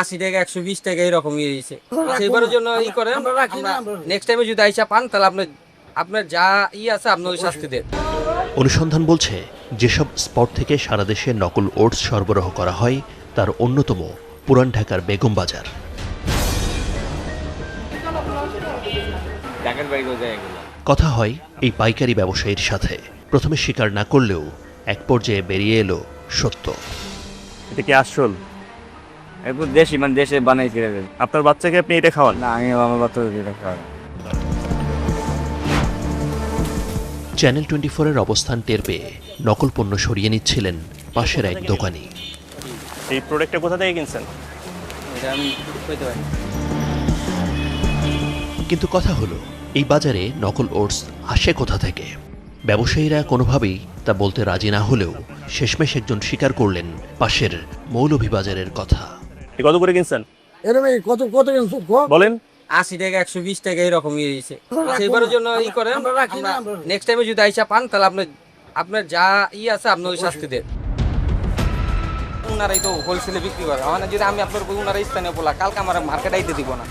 80 টাকা 120 টাকা এরকমই হয়েছে। সেইবারের জন্য ই করেন, নেক্সট টাইমে যদি আইসা পান তাহলে আপনার যা আছে আপনি ওই শাস্তি দেন। অনুসন্ধান বলছে যেসব স্পট থেকে সারা দেশে নকল ওটস সরবরাহ করা হয় তার অন্যতম পুরান ঢাকার বেগম বাজার। কথা হয় এই পাইকারি ব্যবসায়ীর সাথে, প্রথমে স্বীকার না করলেও এক পর্যায়ে বেরিয়ে এলো সত্য। এটা কি আসল? একটু দেশি মানে দেশে বানাইছি। আপনার বাচ্চাকে আপনি এটা খাওয়ান? না, আমি আমার বাচ্চাদের এটা খাওয়াই। চ্যানেল 24-এর অবস্থান টের পেয়ে নকল পণ্য সরিয়ে নিচ্ছিলেন পাশের এক দোকানি। এই প্রোডাক্টটা কোথা থেকে কিনছেন? এটা আমি কইতে পারি। কিন্তু কথা হলো এই বাজারে নকল ওটস আসে কোথা থেকে? ব্যবসায়ীরা কোনোভাবেই তা বলতে রাজি না হলেও শেষমেশ একজন স্বীকার করলেন পাশের মৌলভীবাজারের কথা। কত করে কিনছেন এরকম কত কত বলেন? 80 টাকা 120 টাকা এরকমই হয়েছে। সেইবারের জন্য ই করেন, নেক্সট টাইমে যদি আইসা পান তাহলে আপনার যা আছে আপনি ওই শাস্তি দেন। ওনারাই তো হোলসেলে বিক্রি করে, মানে যদি আমি আপনার ওনারা স্থানীয় বলা কালকে আমার মার্কেট আইতে দিব না।